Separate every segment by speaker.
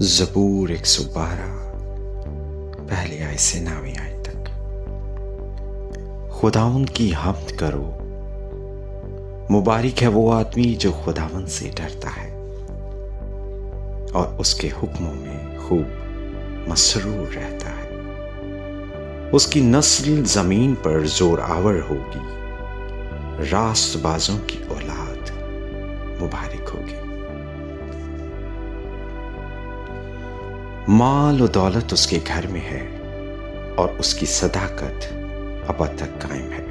Speaker 1: زبور 112 پہلی آیت سے 9ویں آیت تک۔ خداوند کی حمد کرو، مبارک ہے وہ آدمی جو خداوند سے ڈرتا ہے اور اس کے حکموں میں خوب مسرور رہتا ہے۔ اس کی نسل زمین پر زور آور ہوگی، راست بازوں کی اولاد مبارک ہوگی۔ مال و دولت اس کے گھر میں ہے اور اس کی صداقت ابد تک قائم ہے۔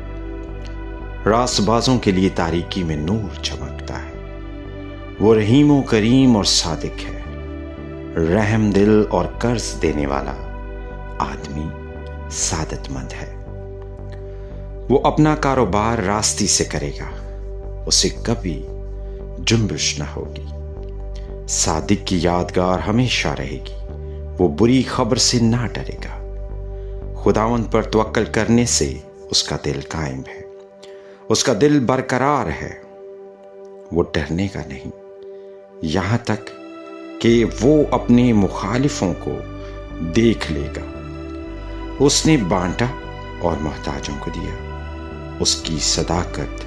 Speaker 1: راست بازوں کے لیے تاریکی میں نور چمکتا ہے۔ وہ رحیم و کریم اور صادق ہے، رحم دل اور قرض دینے والا آدمی سعادت مند ہے۔ وہ اپنا کاروبار راستی سے کرے گا، اسے کبھی جنبش نہ ہوگی۔ صادق کی یادگار ہمیشہ رہے گی، وہ بری خبر سے نہ ڈرے گا۔ خداوند پر توکل کرنے سے اس کا دل قائم ہے، اس کا دل برقرار ہے، وہ ڈرنے کا نہیں، یہاں تک کہ وہ اپنے مخالفوں کو دیکھ لے گا۔ اس نے بانٹا اور محتاجوں کو دیا، اس کی صداقت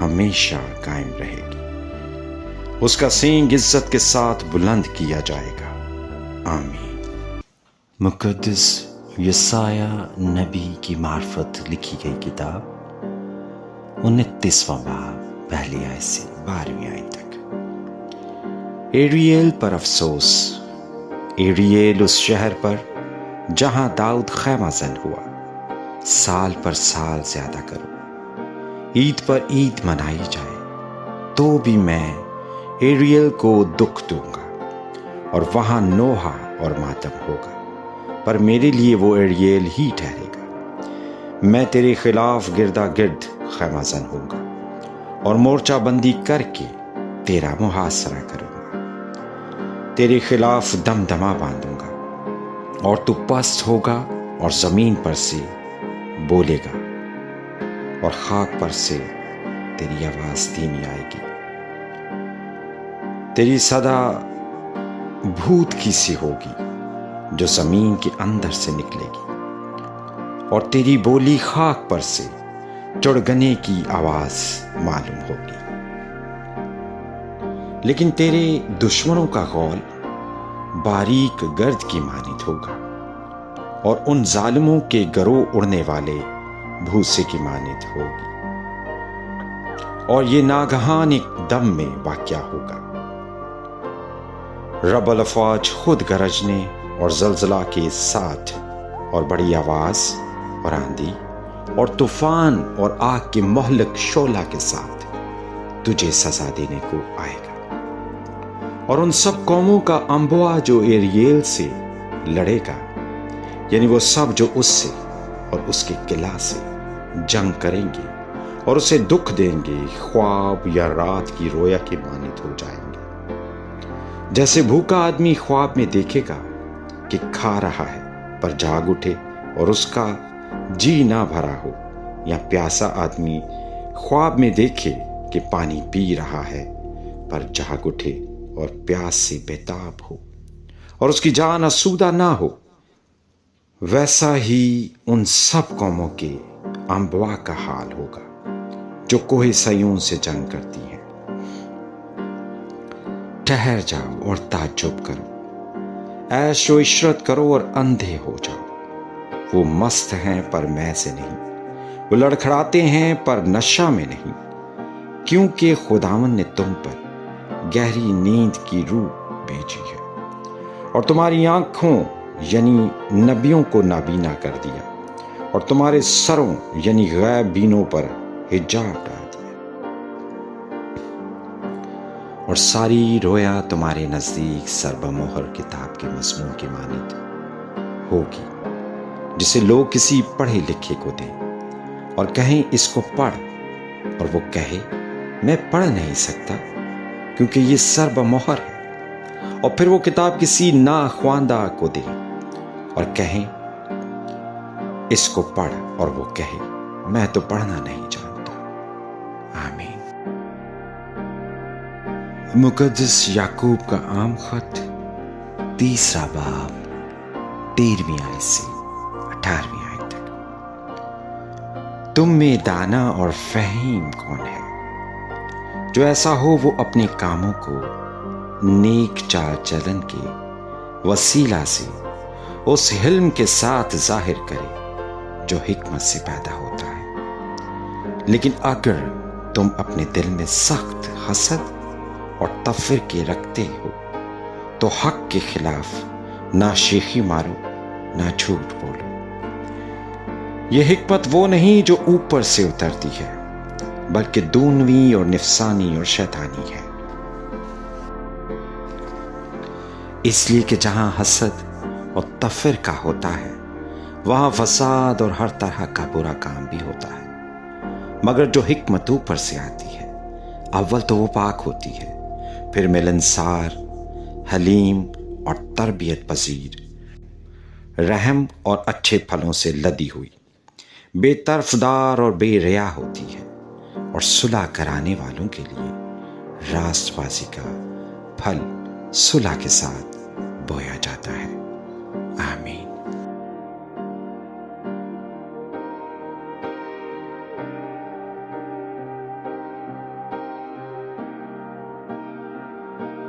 Speaker 1: ہمیشہ قائم رہے گی۔ اس کا سینگ عزت کے ساتھ بلند کیا جائے گا۔ آمین۔ مقدس یسایہ نبی کی معرفت لکھی گئی کتاب 29واں باب پہلی آیت سے 12ویں آیت تک۔ ایریل پر افسوس، ایریل اس شہر پر جہاں داؤد خیمہ زن ہوا۔ سال پر سال زیادہ کرو، عید پر عید منائی جائے، تو بھی میں ایریل کو دکھ دوں گا اور وہاں نوحہ اور ماتم ہوگا، پر میرے لیے وہ ایریل ہی ٹھہرے گا۔ میں تیرے خلاف گردا گرد خیمہ زن ہوں گا اور مورچہ بندی کر کے تیرا محاصرہ کروں گا۔ تیرے خلاف دمدمہ باندھوں گا اور تو پست ہوگا اور زمین پر سے بولے گا اور خاک پر سے تیری آواز دھیمی آئے گی۔ تیری صدا بھوت کی سی ہوگی جو زمین کے اندر سے نکلے گی، اور تیری بولی خاک پر سے چڑگنے کی آواز معلوم ہوگی۔ لیکن تیرے دشمنوں کا غول باریک گرد کی مانند ہوگا، اور ان ظالموں کے گروہ اڑنے والے بھوسے کی مانند ہوگی، اور یہ ناگہان ایک دم میں واقع ہوگا۔ رب الافواج خود گرجنے اور زلزلہ کے ساتھ اور بڑی آواز اور آندھی اور طوفان اور آگ کے مہلک شعلہ کے ساتھ تجھے سزا دینے کو آئے گا۔ اور ان سب قوموں کا انبوا جو ایریل سے لڑے گا، یعنی وہ سب جو اس سے اور اس کے قلعہ سے جنگ کریں گے اور اسے دکھ دیں گے، خواب یا رات کی رویا کے مانند ہو جائیں گے۔ جیسے بھوکا آدمی خواب میں دیکھے گا کہ کھا رہا ہے پر جاگ اٹھے اور اس کا جی نہ بھرا ہو، یا پیاسا آدمی خواب میں دیکھے کہ پانی پی رہا ہے پر جاگ اٹھے اور پیاس سے بےتاب ہو اور اس کی جان آسودہ نہ ہو، ویسا ہی ان سب قوموں کے انبوا کا حال ہوگا جو کوہ سیون سے جنگ کرتی ہیں۔ ٹھہر جاؤ اور تعجب کرو، عیش و عشرت کرو اور اندھے ہو جاؤ۔ وہ مست ہیں پر میں سے نہیں، وہ لڑکھڑاتے ہیں پر نشہ میں نہیں، کیونکہ خداوند نے تم پر گہری نیند کی روح بھیجی ہے اور تمہاری آنکھوں یعنی نبیوں کو نابینا کر دیا، اور تمہارے سروں یعنی غیب بینوں پر حجاب ڈال دیا، اور ساری رویا تمہارے نزدیک سربمہر کتاب کے مضمون کی مانند ہوگی، جسے لوگ کسی پڑھے لکھے کو دیں اور کہیں اس کو پڑھ، اور وہ کہے میں پڑھ نہیں سکتا کیونکہ یہ سربمہر ہے، اور پھر وہ کتاب کسی ناخواندہ کو دیں اور کہیں اس کو پڑھ، اور وہ کہے میں تو پڑھنا نہیں جانتا۔ آمین۔ مقدس یعقوب کا عام خط تیسرا باب 13ویں آیت سے 18ویں آیت تک۔ تم میں دانا اور فہیم کون ہے؟ جو ایسا ہو وہ اپنے کاموں کو نیک چال چلن کے وسیلہ سے اس حلم کے ساتھ ظاہر کرے جو حکمت سے پیدا ہوتا ہے۔ لیکن اگر تم اپنے دل میں سخت حسد اور تفرقے رکھتے ہو تو حق کے خلاف نہ شیخی مارو نہ جھوٹ بولو۔ یہ حکمت وہ نہیں جو اوپر سے اترتی ہے بلکہ دونویں اور نفسانی اور شیطانی ہے۔ اس لیے کہ جہاں حسد اور تفرقہ ہوتا ہے وہاں فساد اور ہر طرح کا برا کام بھی ہوتا ہے، مگر جو حکمت اوپر سے آتی ہے اول تو وہ پاک ہوتی ہے، پھر ملنسار، حلیم اور تربیت پذیر، رحم اور اچھے پھلوں سے لدی ہوئی، بے طرفدار اور بے ریا ہوتی ہے، اور صلح کرانے والوں کے لیے راست بازی کا پھل صلح کے ساتھ